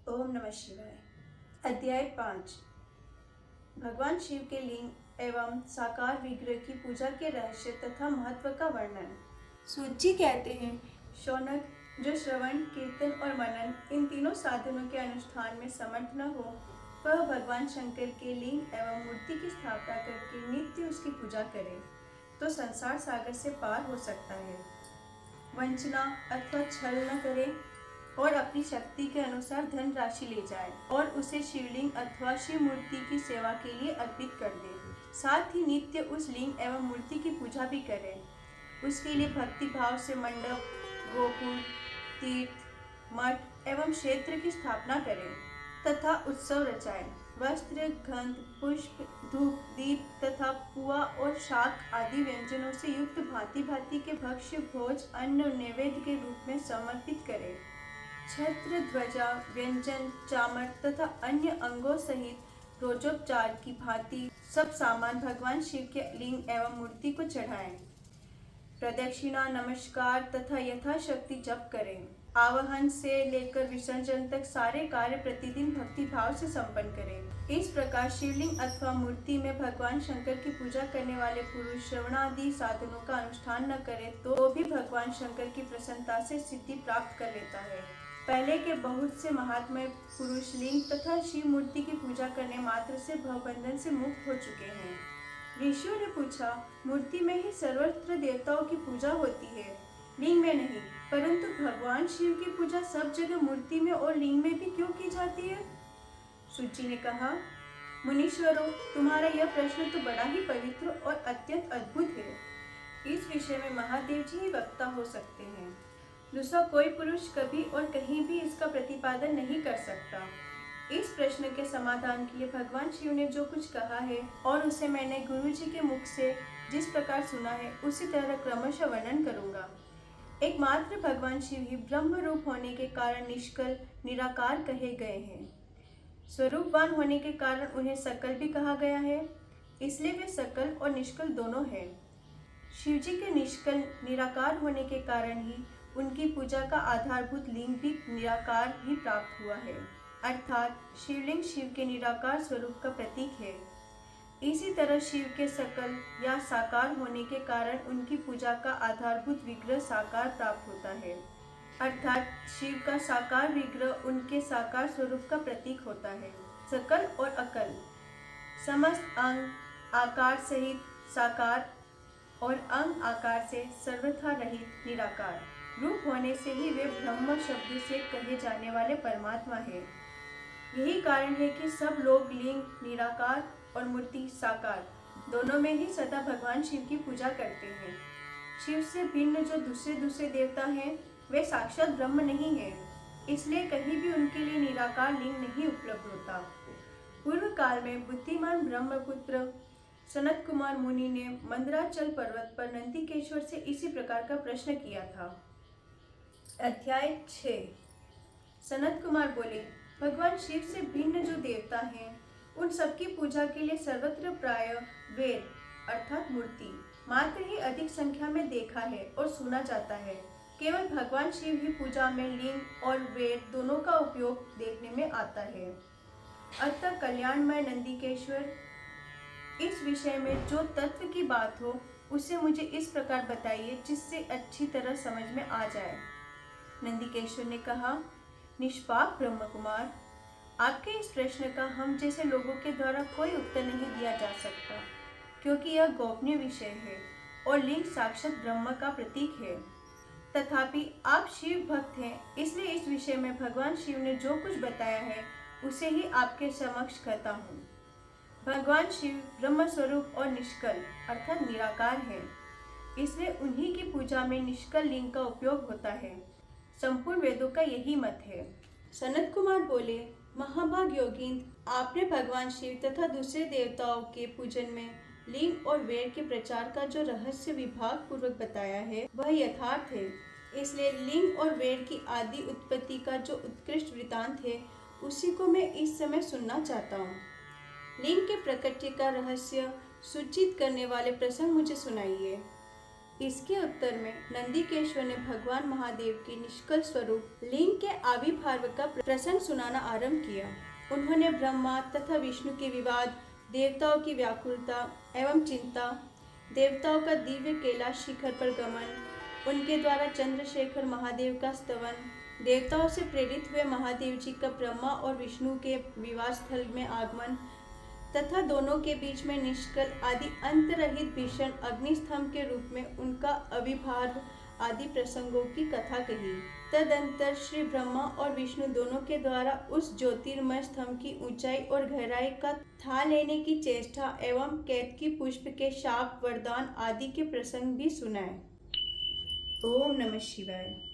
ओम नमः शिवाय। अध्याय 5। भगवान शिव के लिंग एवं साकार विग्रह की पूजा के रहस्य तथा महत्व का वर्णन। सूत जी कहते हैं, शौनक, जो श्रवण, कीर्तन और मनन इन तीनों साधनों के अनुष्ठान में समर्थ न हो, वह भगवान शंकर के लिंग एवं मूर्ति की स्थापना करके नित्य उसकी पूजा करे तो संसार सागर से पार हो सकता है। वंचना अथवा छल न करे और अपनी शक्ति के अनुसार धन राशि ले जाए और उसे शिवलिंग अथवा शिव मूर्ति की सेवा के लिए अर्पित कर दे। साथ ही नित्य उस लिंग एवं मूर्ति की पूजा भी करे। उसके लिए भक्ति भाव से मंडप, गोकुल, तीर्थ, मठ एवं क्षेत्र की स्थापना करे तथा उत्सव रचाए। वस्त्र, गंध, पुष्प, धूप, दीप तथा पुआ और शाक आदि व्यंजनों से युक्त भांति भांति के भक्ष्य भोज अन्न नैवेद्य के रूप में समर्पित करे। छत्र, ध्वजा, व्यंजन, चामर तथा अन्य अंगों सहित रोजोपचार की भांति सब सामान भगवान शिव के लिंग एवं मूर्ति को चढ़ाएं। प्रदक्षिणा, नमस्कार तथा यथाशक्ति जप करें। आवाहन से लेकर विसर्जन तक सारे कार्य प्रतिदिन भक्ति भाव से संपन्न करें। इस प्रकार शिवलिंग अथवा मूर्ति में भगवान शंकर की पूजा करने वाले पुरुष श्रवणादि साधनों का अनुष्ठान न करे तो भी भगवान शंकर की प्रसन्नता से सिद्धि प्राप्त कर लेता है। पहले के बहुत से महात्मा पुरुष लिंग तथा शिव मूर्ति की पूजा करने मात्र से भवबंधन से मुक्त हो चुके हैं। ऋषियों ने पूछा, मूर्ति में ही सर्वत्र देवताओं की पूजा होती है, लिंग में नहीं, परंतु भगवान शिव की पूजा सब जगह मूर्ति में और लिंग में भी क्यों की जाती है? सूची ने कहा, मुनीश्वरों, तुम्हारा यह प्रश्न तो बड़ा ही पवित्र और अत्यंत अद्भुत है। इस विषय में महादेव जी ही वक्ता हो सकते हैं। दूसरा कोई पुरुष कभी और कहीं भी इसका प्रतिपादन नहीं कर सकता। इस प्रश्न के समाधान के लिए भगवान शिव ने जो कुछ कहा है और उसे मैंने गुरु जी के मुख से जिस प्रकार सुना है उसी तरह क्रमशः वर्णन करूंगा। एकमात्र भगवान शिव ही ब्रह्म रूप होने के कारण निष्कल निराकार कहे गए हैं। स्वरूपवान होने के कारण उन्हें सकल भी कहा गया है, इसलिए वे सकल और निष्कल दोनों हैं। शिव जी के निष्कल निराकार होने के कारण ही उनकी पूजा का आधारभूत लिंग भी निराकार ही प्राप्त हुआ है, अर्थात शिवलिंग शिव के निराकार स्वरूप का प्रतीक है। इसी तरह शिव के सकल या साकार होने के कारण उनकी पूजा का आधारभूत विग्रह साकार प्राप्त होता है, अर्थात शिव का साकार विग्रह उनके साकार स्वरूप का प्रतीक होता है। सकल और अकल, समस्त अंग आकार सहित साकार और अंग आकार से सर्वथा रहित निराकार रूप होने से ही वे ब्रह्म शब्द से कहे जाने वाले परमात्मा है। यही कारण है कि सब लोग लिंग निराकार और मूर्ति साकार दोनों में ही सदा भगवान शिव की पूजा करते हैं। शिव से भिन्न जो दूसरे दूसरे देवता हैं वे साक्षात ब्रह्म नहीं है, इसलिए कहीं भी उनके लिए निराकार लिंग नहीं उपलब्ध होता। पूर्व काल में बुद्धिमान ब्रह्मपुत्र सनत कुमार मुनि ने मंदराचल पर्वत पर नंदिकेश्वर से इसी प्रकार का प्रश्न किया था। अध्याय 6। सनत कुमार बोले, भगवान शिव से भिन्न जो देवता हैं उन सबकी पूजा के लिए सर्वत्र प्राय वेद अर्थात मूर्ति मात्र ही अधिक संख्या में देखा है और सुना जाता है। केवल भगवान शिव ही पूजा में लिंग और वेद दोनों का उपयोग देखने में आता है। अतः कल्याणमय नंदिकेश्वर, इस विषय में जो तत्व की बात हो उसे मुझे इस प्रकार बताइए जिससे अच्छी तरह समझ में आ जाए। नंदिकेश्वर ने कहा, निष्पाप ब्रह्म कुमार, आपके इस प्रश्न का हम जैसे लोगों के द्वारा कोई उत्तर नहीं दिया जा सकता, क्योंकि यह गोपनीय विषय है और लिंग साक्षात ब्रह्म का प्रतीक है। तथापि आप शिव भक्त हैं, इसलिए इस विषय में भगवान शिव ने जो कुछ बताया है उसे ही आपके समक्ष कहता हूँ। भगवान शिव ब्रह्म स्वरूप और निष्कल अर्थात निराकार है, इसलिए उन्हीं की पूजा में निष्कल लिंग का उपयोग होता है। संपूर्ण वेदों का यही मत है। सनत कुमार बोले, महाभाग योगींद्र, आपने भगवान शिव तथा दूसरे देवताओं के पूजन में लिंग और वेद के प्रचार का जो रहस्य विभाग पूर्वक बताया है वह यथार्थ है। इसलिए लिंग और वेद की आदि उत्पत्ति का जो उत्कृष्ट वृतांत है उसी को मैं इस समय सुनना चाहता हूँ। लिंग के प्रकृति का रहस्य सूचित करने वाले प्रसंग मुझे सुनाइए। इसके उत्तर में नंदीकेश्वर ने भगवान महादेव के निष्कल स्वरूप लिंग के आविर्भाव का प्रसंग सुनाना आरंभ किया। उन्होंने ब्रह्मा तथा विष्णु के विवाद, देवताओं की व्याकुलता एवं चिंता, देवताओं का दिव्य कैलाश शिखर पर गमन, उनके द्वारा चंद्रशेखर महादेव का स्तवन, देवताओं से प्रेरित हुए महादेव जी का ब्रह्मा और विष्णु के विवाह स्थल में आगमन तथा दोनों के बीच में निष्कल आदि अंतरहित भीषण अग्निस्तंभ के रूप में उनका आविर्भाव आदि प्रसंगों की कथा कही। तदंतर श्री ब्रह्मा और विष्णु दोनों के द्वारा उस ज्योतिर्मय स्तंभ की ऊंचाई और गहराई का था लेने की चेष्टा एवं केतकी पुष्प के शाप, वरदान आदि के प्रसंग भी सुनाए। ओम नमः शिवाय।